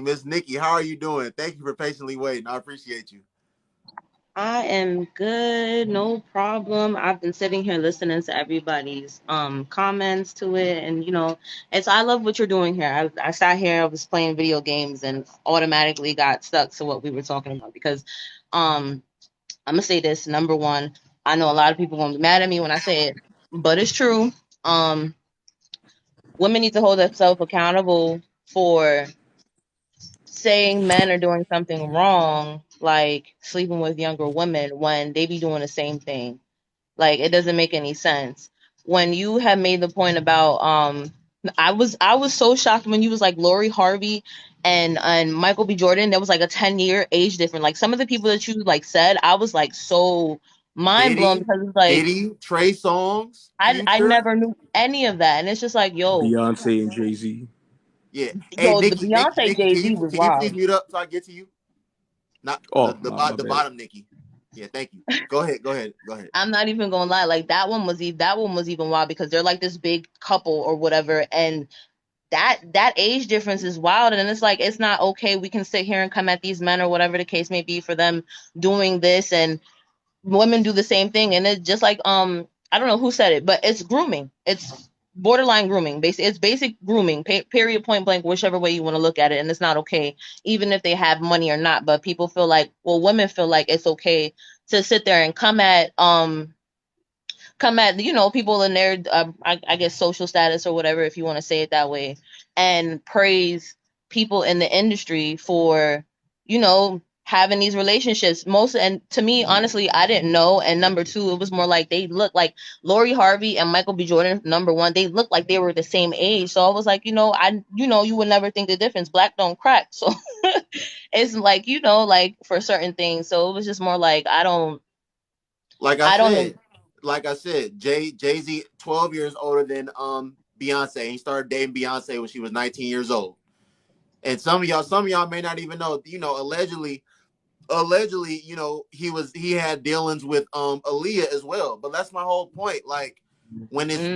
Miss Nikki, how are you doing? Thank you for patiently waiting. I appreciate you. I am good, no problem. I've been sitting here listening to everybody's comments to it, and it's I love what you're doing here. I sat here, I was playing video games, and automatically got stuck to what we were talking about because I'm gonna say this. Number one, I know a lot of people gonna be mad at me when I say it, but it's true. Um, Women need to hold themselves accountable for saying men are doing something wrong, like sleeping with younger women when they be doing the same thing. Like it doesn't make any sense. When you have made the point about I was so shocked when you was like Lori Harvey and Michael B. Jordan, there was like a 10-year age difference. Like some of the people that you like said, I was like so mind blown Diddy, because it's like Trey Songz, I Future. never knew any of that. And it's just like, Beyonce and Jay Z. Yeah. Hey, yo, the Nikki, Nikki, Beyonce Nikki, Jay Z was can you please wild. mute up so I get to you? Not Oh, my the bad. bottom, Nikki. Yeah, thank you. Go ahead. I'm not even gonna lie, like that one was even wild because they're like this big couple or whatever, and that age difference is wild. And it's like it's not okay. We can sit here and come at these men or whatever the case may be for them doing this, and women do the same thing. And it's just like I don't know who said it, but it's grooming. It's borderline grooming. It's basic grooming. Period. Point blank. Whichever way you want to look at it, and it's not okay, even if they have money or not. But people feel like, well, women feel like it's okay to sit there and come at people in their I guess social status or whatever, if you want to say it that way, and praise people in the industry for having these relationships. Most, and to me honestly, I didn't know. And number two, it was more like they look like Lori Harvey and Michael B. Jordan. Number one, they looked like they were the same age. So I was like, you would never think the difference. Black don't crack. So it's like, like for certain things. So it was just more like Like I I don't said, know. Jay Z 12 years older than Beyonce. He started dating Beyonce when she was 19 years old. And some of y'all may not even know, allegedly, he had dealings with Aaliyah as well. But that's my whole point. Like Hmm. when it's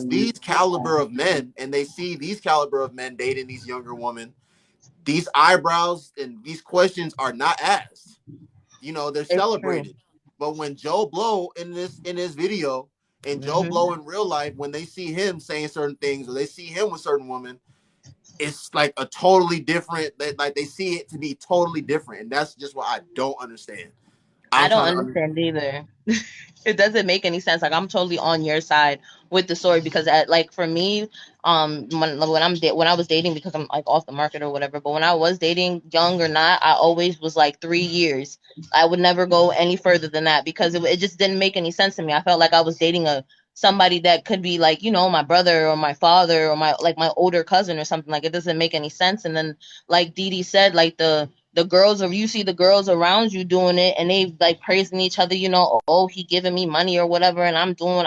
these caliber of men and they see these caliber of men dating these younger women, these eyebrows and these questions are not asked. They're It's true. celebrated. But when Joe Blow in this video and Joe Hmm. Blow in real life, when they see him saying certain things or they see him with certain women, it's like a totally different. Like they see it to be totally different, and that's just what I don't understand. I I'm don't trying to understand. understand either. It doesn't make any sense. Like I'm totally on your side with the story because, like for me, when I was dating, because I'm like off the market or whatever. But when I was dating, young or not, I always was like 3 years. I would never go any further than that because it just didn't make any sense to me. I felt like I was dating a somebody that could be like my brother or my father or my older cousin or something. Like it doesn't make any sense. And then like Dee Dee said, like the girls, or you see the girls around you doing it and they like praising each other, oh, he giving me money or whatever, and I'm doing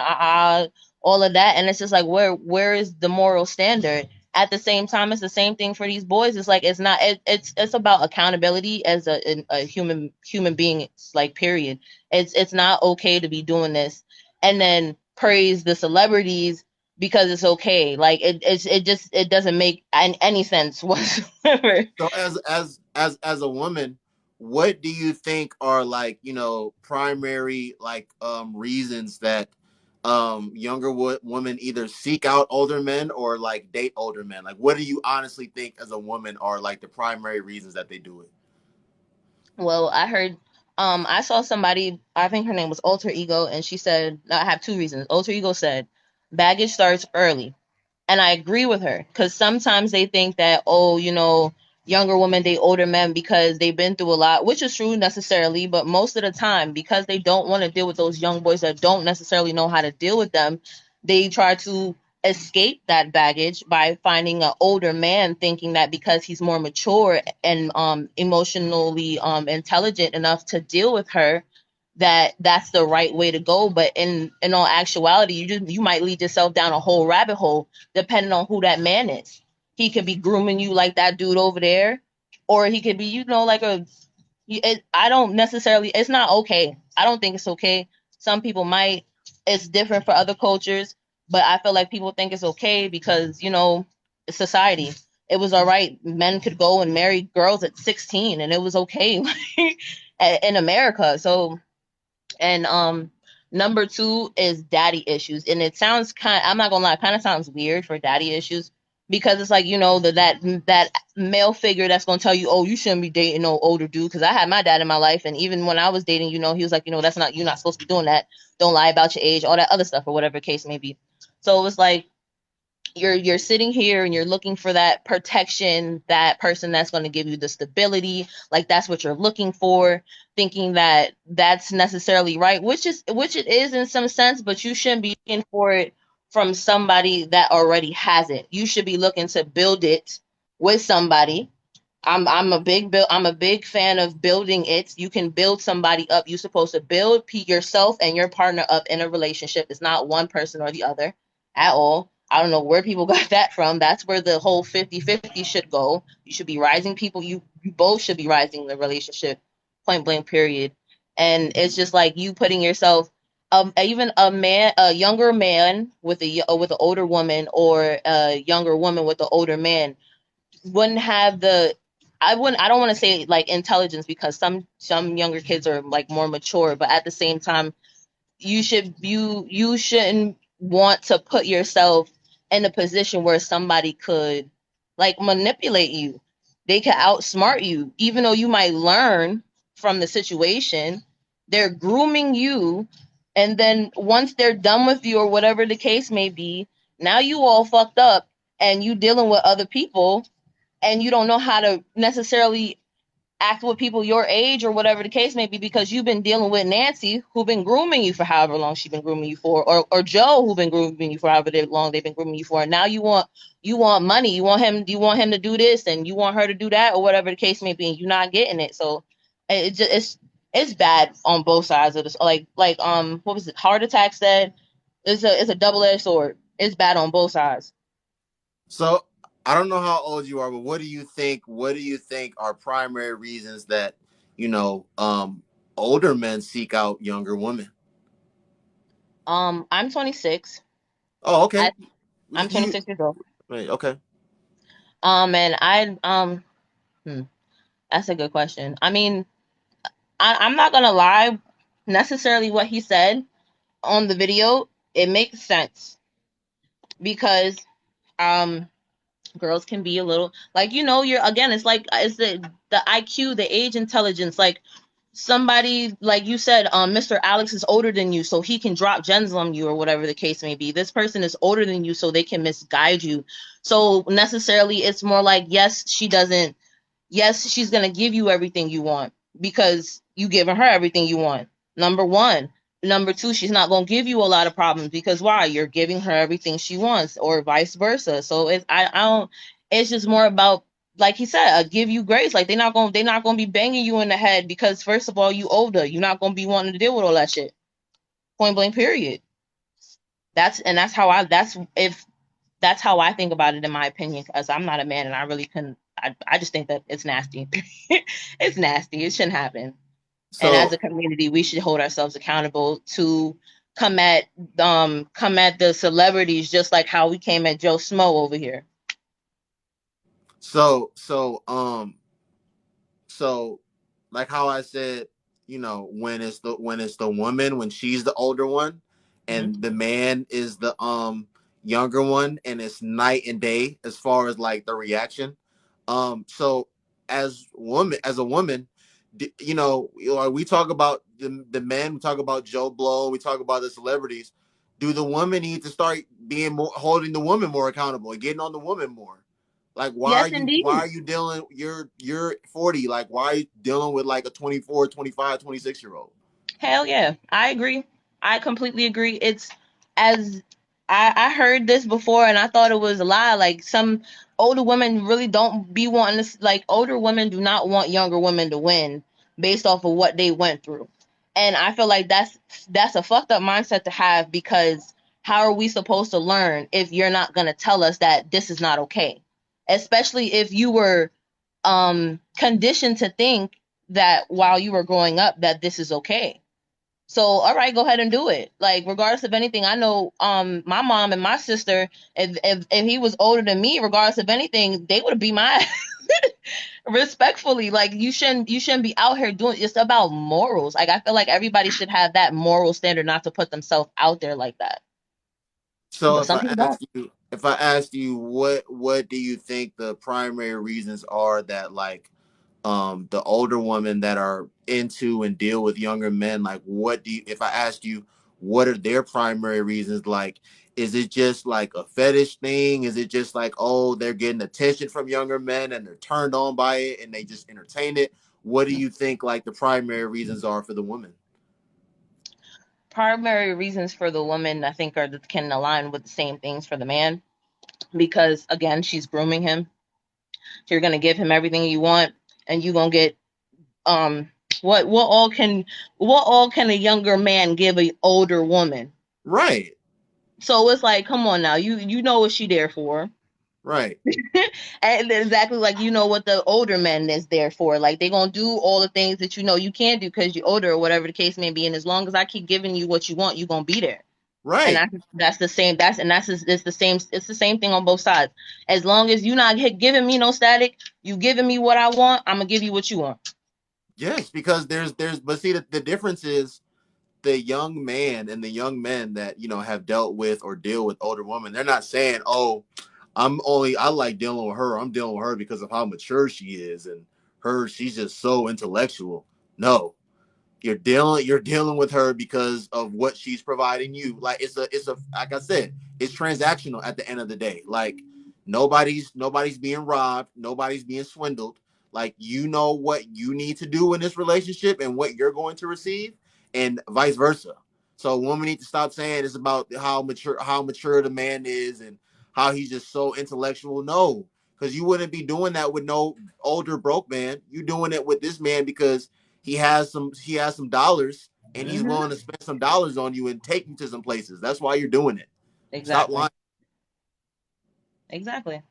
all of that. And it's just like, where is the moral standard? At the same time, it's the same thing for these boys. It's like it's not it's about accountability as a human being, like period. It's not okay to be doing this and then praise the celebrities because it's okay. Like it doesn't make any sense whatsoever. So as a woman, what do you think are like primary like reasons that younger women either seek out older men or like date older men? Like, what do you honestly think as a woman are like the primary reasons that they do it? Well, I heard, I saw somebody, I think her name was Alter Ego, and she said, no, I have two reasons. Alter Ego said, baggage starts early. And I agree with her because sometimes they think that, oh, younger women date older men because they've been through a lot, which is true necessarily, but most of the time, because they don't want to deal with those young boys that don't necessarily know how to deal with them, they try to escape that baggage by finding an older man, thinking that because he's more mature and emotionally intelligent enough to deal with her, that's the right way to go. But in all actuality, you might lead yourself down a whole rabbit hole depending on who that man is. He could be grooming you like that dude over there, or he could be, like I don't necessarily, it's not okay. I don't think it's okay. Some people might, it's different for other cultures, but I feel like people think it's okay because, it's society. it was all right. Men could go and marry girls at 16 and it was okay in America. So, and number two is daddy issues. And it sounds I'm not gonna lie, kind of sounds weird for daddy issues because it's like, you know, that male figure that's gonna tell you, oh, you shouldn't be dating no older dude. Because I had my dad in my life, and even when I was dating, you know, he was like, you know, that's not, you're not supposed to be doing that. Don't lie about your age, all that other stuff, or whatever the case may be. So it was like, you're sitting here and you're looking for that protection, that person that's going to give you the stability, like that's what you're looking for, thinking that that's necessarily right, which it is in some sense, but you shouldn't be looking for it from somebody that already has it. You should be looking to build it with somebody. I'm a big fan of building it. You can build somebody up. You're supposed to build yourself and your partner up in a relationship. It's not one person or the other at all. I don't know where people got that from. That's where the whole 50-50 should go. You should be rising people. You both should be rising in the relationship, point blank, period. And it's just like you putting yourself, even a younger man with with an older woman, or a younger woman with an older man wouldn't have the, I don't want to say like intelligence, because some younger kids are like more mature, but at the same time, you shouldn't want to put yourself in a position where somebody could like manipulate you. They could outsmart you, even though you might learn from the situation. They're grooming you, and then once they're done with you or whatever the case may be, now you all fucked up and you dealing with other people, and you don't know how to necessarily act with people your age or whatever the case may be, because you've been dealing with Nancy, who been grooming you for however long she's been grooming you for, or Joe, who been grooming you for however long they've been grooming you for. And now you want money, you want him to do this, and you want her to do that, or whatever the case may be, and you're not getting it. So it just, it's bad on both sides of this. What was it? Heart Attack said, it's a double-edged sword. It's bad on both sides. So I don't know how old you are, but what do you think? What do you think are primary reasons that, you know, older men seek out younger women? I'm 26. Oh, okay. I I'm 26 years old. Wait, okay. And hmm, that's a good question. I mean, I'm not gonna lie, necessarily what he said on the video, it makes sense because um girls can be a little like, you know, you're, again, it's like, it's the IQ, the age intelligence, like somebody like you said, Mr. Alex is older than you, so he can drop gems on you, or whatever the case may be. This person is older than you, so they can misguide you. So necessarily it's more like, yes, she's going to give you everything you want because you giving her everything you want. Number one. Number two, she's not going to give you a lot of problems because why? You're giving her everything she wants, or vice versa. So I don't, it's just more about, like he said, give you grace. Like they're not going to be banging you in the head because first of all, you older. You're not going to be wanting to deal with all that shit. Point blank, period. That's how I think about it, in my opinion, because I'm not a man and I really couldn't. I just think that it's nasty. It's nasty. It shouldn't happen. And as So a community, we should hold ourselves accountable to come at come at the celebrities just like how we came at Joe Smo over here. so so um so like how I said, you know, when it's the woman, when she's the older one Hmm. and the man is the younger one, and it's night and day as far as like the reaction. So as a woman, we talk about the men, we talk about Joe Blow, we talk about the celebrities. Do the women need to start being more, holding the woman more accountable and getting on the woman more? Like Yes, indeed. why are you dealing, you're 40, like why are you dealing with like a 24, 25, 26 year old? Hell yeah, I agree. I completely agree. It's as I heard this before and I thought it was a lie. Like some older women really don't be wanting this. Like older women do not want younger women to win based off of what they went through. And I feel like that's a fucked up mindset to have, because how are we supposed to learn if you're not gonna tell us that this is not okay? Especially if you were conditioned to think that while you were growing up that this is okay. So, all right, go ahead and do it. Like, regardless of anything, I know my mom and my sister, if he was older than me, regardless of anything, they would be my respectfully. Like, you shouldn't be out here doing, it's about morals. Like, I feel like everybody should have that moral standard not to put themselves out there like that. So But some people don't. if I asked you what do you think the primary reasons are that like the older women that are into and deal with younger men, like what do you, if I asked you what are their primary reasons, like is it just like a fetish thing, is it just like, oh, they're getting attention from younger men and they're turned on by it and they just entertain it? What do you think like the primary reasons are for the women? Primary reasons for the woman, I think, are that can align with the same things for the man, because again, she's grooming him. So you're gonna give him everything you want, and you gonna get um what all can a younger man give a older woman? Right. So it's like, come on now, you know what she there for. Right. And exactly, like, you know what the older man is there for. Like, they gonna do all the things that you know you can't do because you're older or whatever the case may be. And as long as I keep giving you what you want, you gonna be there. And Right. that's the same. It's the same. It's the same thing on both sides. As long as you're not giving me no static, you giving me what I want. I'm gonna give you what you want. Yes, because but see the difference is the young man and the young men that have dealt with or deal with older women, they're not saying, oh, I like dealing with her, I'm dealing with her because of how mature she is and she's just so intellectual. No, you're dealing with her because of what she's providing you. Like it's a like I said, it's transactional at the end of the day. Like nobody's being robbed, nobody's being swindled. Like you know what you need to do in this relationship and what you're going to receive, and vice versa. So women need to stop saying it's about how mature the man is and how he's just so intellectual. No, because you wouldn't be doing that with no older broke man. You doing it with this man because he has some dollars and he's Hmm. willing to spend some dollars on you and take you to some places. That's why you're doing it. Stop Exactly. lying. Exactly.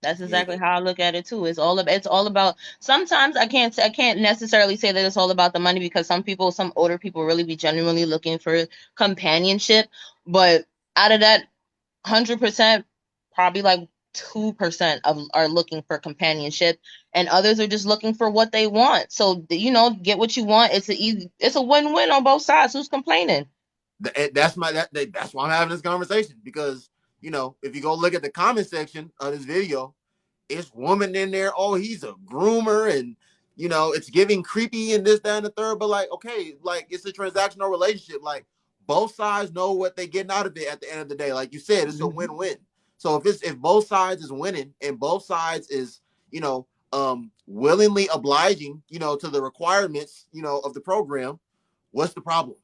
That's exactly Yeah. how I look at it too. It's all about. Sometimes I can't necessarily say that it's all about the money, because some older people really be genuinely looking for companionship. But out of that 100%, probably like 2% of are looking for companionship, and others are just looking for what they want. So get what you want. It's a win-win on both sides. Who's complaining? That's why I'm having this conversation, because if you go look at the comment section of this video, it's woman in there. Oh, he's a groomer, and it's giving creepy and this, that, and the third. But like, okay, like it's a transactional relationship. Like both sides know what they're getting out of it at the end of the day. Like you said, it's a Mhm. win-win. So if both sides is winning and both sides is willingly obliging to the requirements of the program, what's the problem?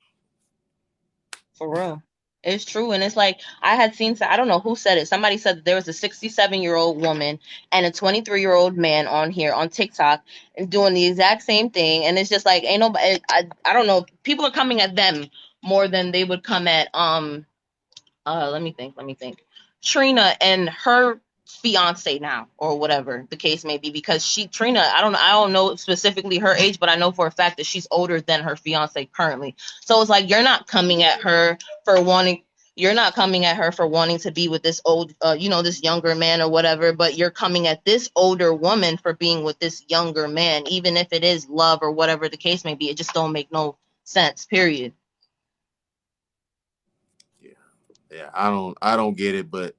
For real. It's true. And it's like, I had seen, I don't know who said it. Somebody said that there was a 67-year-old woman and a 23-year-old man on here on TikTok and doing the exact same thing. And it's just like, ain't nobody, I don't know. People are coming at them more than they would come at, let me think. Trina and her fiance now, or whatever the case may be, because Trina, I don't know specifically her age, but I know for a fact that she's older than her fiance currently. So it's like, for wanting you're not coming at her for wanting to be with this this younger man or whatever, but you're coming at this older woman for being with this younger man, even if it is love or whatever the case may be. It just don't make no sense, period. Yeah, yeah. I don't get it, but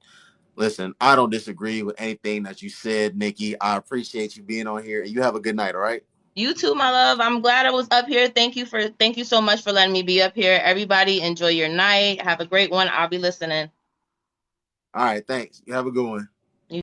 listen, I don't disagree with anything that you said, Nikki. I appreciate you being on here, and you have a good night. All right. You too, my love. I'm glad I was up here. Thank you so much for letting me be up here. Everybody, enjoy your night. Have a great one. I'll be listening. All right. Thanks. You have a good one.